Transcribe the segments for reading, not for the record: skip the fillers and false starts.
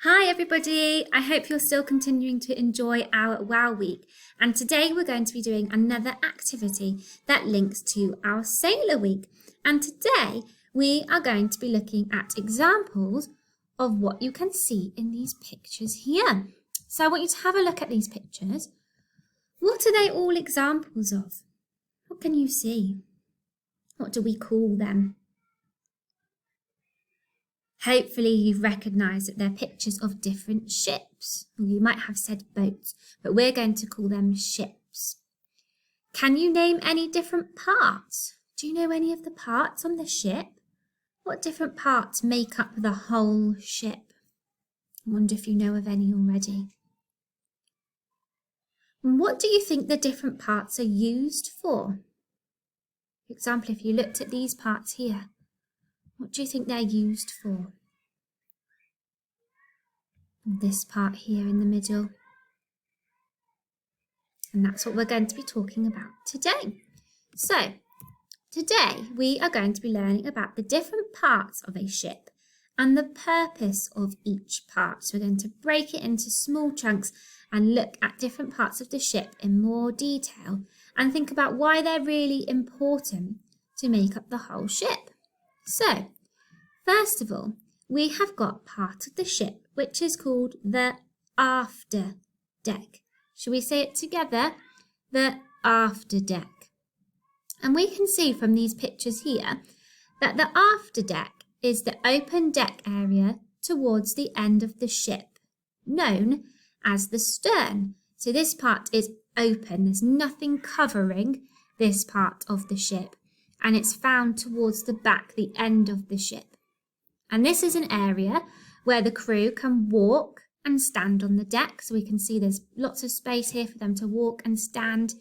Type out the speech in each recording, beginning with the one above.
Hi everybody, I hope you're still continuing to enjoy our WOW week, and today we're going to be doing another activity that links to our Sailor week. And today we are going to be looking at examples of what you can see in these pictures here. So I want you to have a look at these pictures. What are they all examples of? What can you see? What do we call them? Hopefully you've recognised that they're pictures of different ships. Or you might have said boats, but we're going to call them ships. Can you name any different parts? Do you know any of the parts on the ship? What different parts make up the whole ship? I wonder if you know of any already. And what do you think the different parts are used for? For example, if you looked at these parts here, what do you think they're used for? This part here in the middle. And that's what we're going to be talking about today. So, today we are going to be learning about the different parts of a ship and the purpose of each part. So we're going to break it into small chunks and look at different parts of the ship in more detail and think about why they're really important to make up the whole ship. So, first of all, we have got part of the ship which is called the after deck. Shall we say it together? The after deck. And we can see from these pictures here that the after deck is the open deck area towards the end of the ship, known as the stern. So this part is open, there's nothing covering this part of the ship, and it's found towards the back, the end of the ship. And this is an area where the crew can walk and stand on the deck. So we can see there's lots of space here for them to walk and stand.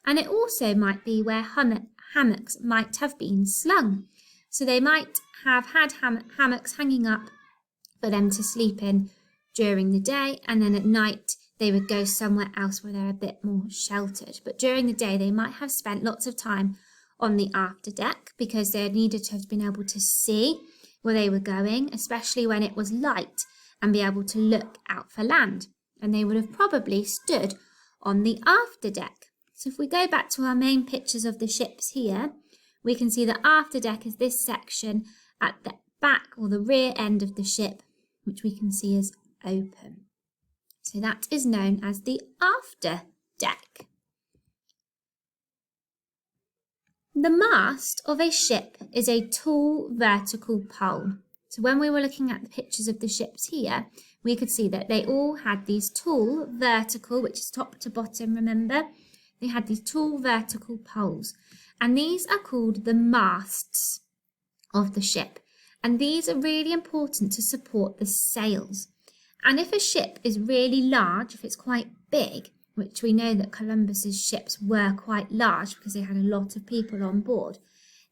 And it also might be where hammocks might have been slung. So they might have had hammocks hanging up for them to sleep in during the day. And then at night, they would go somewhere else where they're a bit more sheltered. But during the day, they might have spent lots of time on the after deck because they needed to have been able to see where they were going, especially when it was light, and be able to look out for land. And they would have probably stood on the after deck. So if we go back to our main pictures of the ships here, we can see the after deck is this section at the back or the rear end of the ship, which we can see is open. So that is known as the after deck. The mast of a ship is a tall vertical pole. So when we were looking at the pictures of the ships here, we could see that they all had these tall vertical, which is top to bottom, remember? They had these tall vertical poles. And these are called the masts of the ship. And these are really important to support the sails. And if a ship is really large, if it's quite big, which we know that Columbus's ships were quite large because they had a lot of people on board,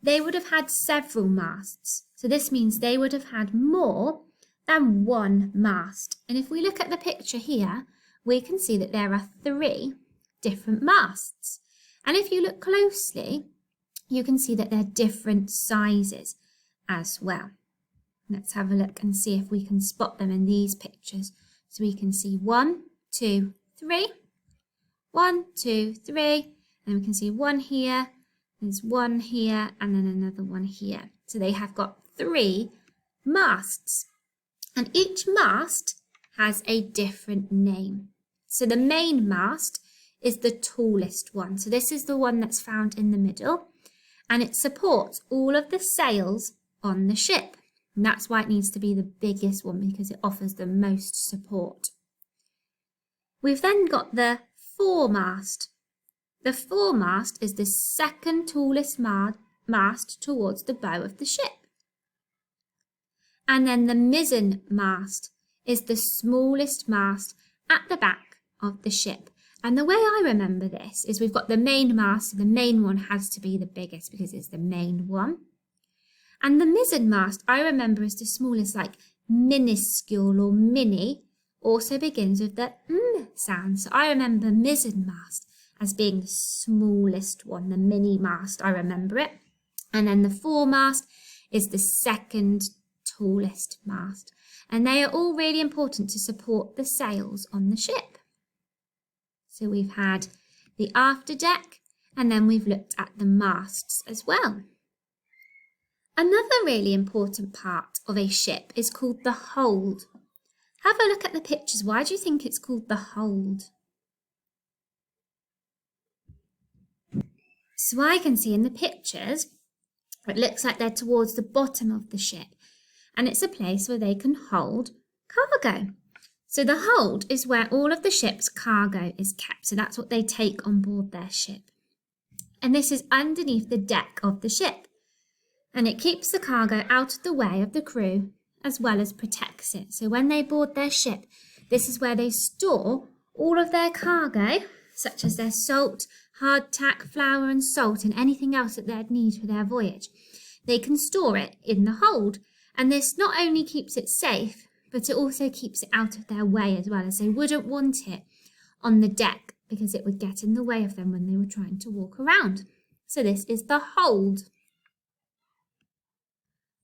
they would have had several masts. So this means they would have had more than one mast. And if we look at the picture here, we can see that there are 3 different masts. And if you look closely, you can see that they're different sizes as well. Let's have a look and see if we can spot them in these pictures. So we can see 1, 2, 3. 1, 2, 3, and we can see one here, there's one here, and then another one here. So they have got 3 masts, and each mast has a different name. So the main mast is the tallest one. So this is the one that's found in the middle, and it supports all of the sails on the ship. And that's why it needs to be the biggest one, because it offers the most support. We've then got the foremast. The foremast is the second tallest mast towards the bow of the ship. And then the mizzen mast is the smallest mast at the back of the ship. And the way I remember this is we've got the main mast, so the main one has to be the biggest because it's the main one. And the mizzen mast I remember is the smallest, like minuscule or mini, also begins with the sound. So I remember mizzen mast as being the smallest one, the mini mast, I remember it. And then the foremast is the second tallest mast. and they are all really important to support the sails on the ship. So we've had the afterdeck, and then we've looked at the masts as well. Another really important part of a ship is called the hold. Have a look at the pictures. Why do you think it's called the hold? So I can see in the pictures, it looks like they're towards the bottom of the ship, and it's a place where they can hold cargo. So the hold is where all of the ship's cargo is kept. So that's what they take on board their ship. And this is underneath the deck of the ship. And it keeps the cargo out of the way of the crew as well as protects it. So when they board their ship, this is where they store all of their cargo, such as their salt, hardtack, flour and salt, and anything else that they'd need for their voyage. They can store it in the hold. And this not only keeps it safe, but it also keeps it out of their way as well, as they wouldn't want it on the deck because it would get in the way of them when they were trying to walk around. So this is the hold.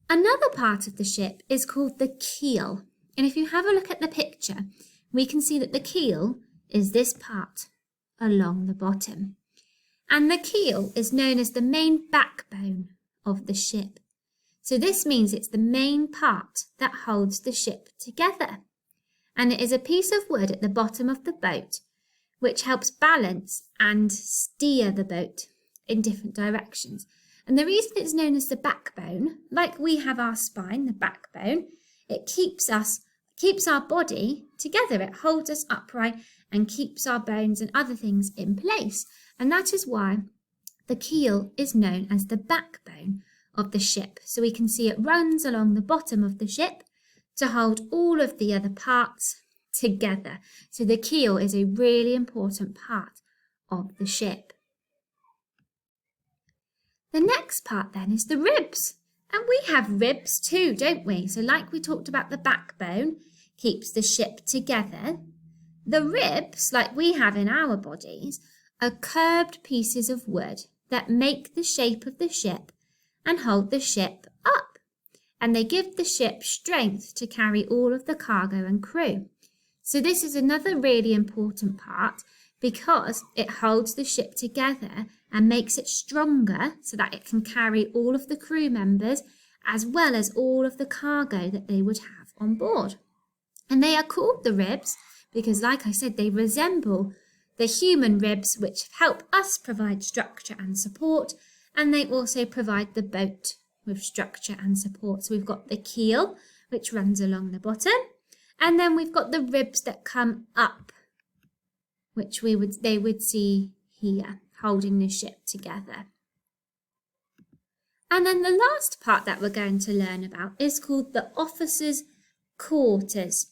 Another part of the ship is called the keel. And if you have a look at the picture, we can see that the keel is this part along the bottom. And the keel is known as the main backbone of the ship. So this means it's the main part that holds the ship together. And it is a piece of wood at the bottom of the boat which helps balance and steer the boat in different directions. And the reason it's known as the backbone, like we have our spine, the backbone, it keeps our body together. It holds us upright and keeps our bones and other things in place. And that is why the keel is known as the backbone of the ship. So we can see it runs along the bottom of the ship to hold all of the other parts together. So the keel is a really important part of the ship. The next part then is the ribs. And we have ribs too, don't we? So like we talked about, the backbone keeps the ship together. The ribs, like we have in our bodies, are curved pieces of wood that make the shape of the ship and hold the ship up. And they give the ship strength to carry all of the cargo and crew. So this is another really important part because it holds the ship together and makes it stronger so that it can carry all of the crew members as well as all of the cargo that they would have on board. And they are called the ribs because, like I said, they resemble the human ribs, which help us provide structure and support, and they also provide the boat with structure and support. So we've got the keel, which runs along the bottom, and then we've got the ribs that come up, which they would see here, holding the ship together. And then the last part that we're going to learn about is called the officers' quarters.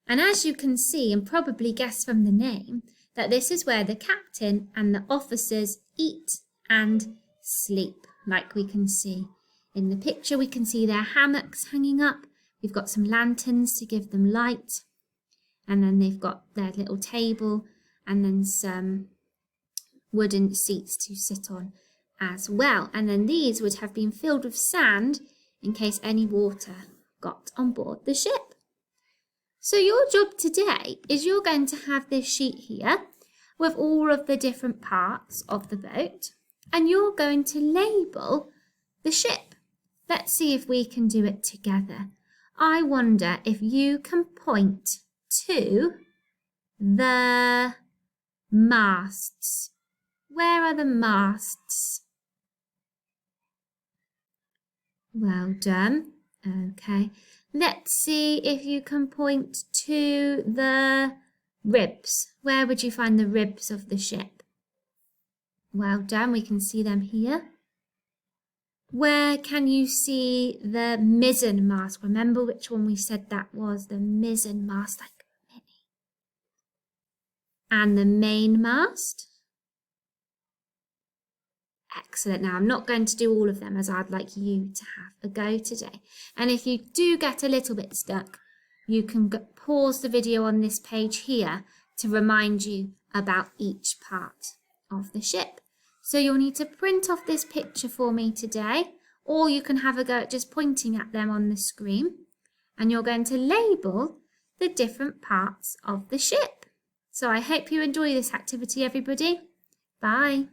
And as you can see and probably guess from the name, that this is where the captain and the officers eat and sleep, like we can see. In the picture, we can see their hammocks hanging up. We've got some lanterns to give them light. And then they've got their little table and then some wooden seats to sit on as well. And then these would have been filled with sand in case any water got on board the ship. So your job today is you're going to have this sheet here with all of the different parts of the boat, and you're going to label the ship. Let's see if we can do it together. I wonder if you can point to the masts. Where are the masts? Well done. Okay. Let's see if you can point to the ribs. Where would you find the ribs of the ship? Well done. We can see them here. Where can you see the mizzen mast? Remember which one we said that was? The mizzen mast, like mini. And the main mast. Excellent. Now, I'm not going to do all of them as I'd like you to have a go today. And if you do get a little bit stuck, you can pause the video on this page here to remind you about each part of the ship. So you'll need to print off this picture for me today, or you can have a go at just pointing at them on the screen. and you're going to label the different parts of the ship. So I hope you enjoy this activity, everybody. Bye.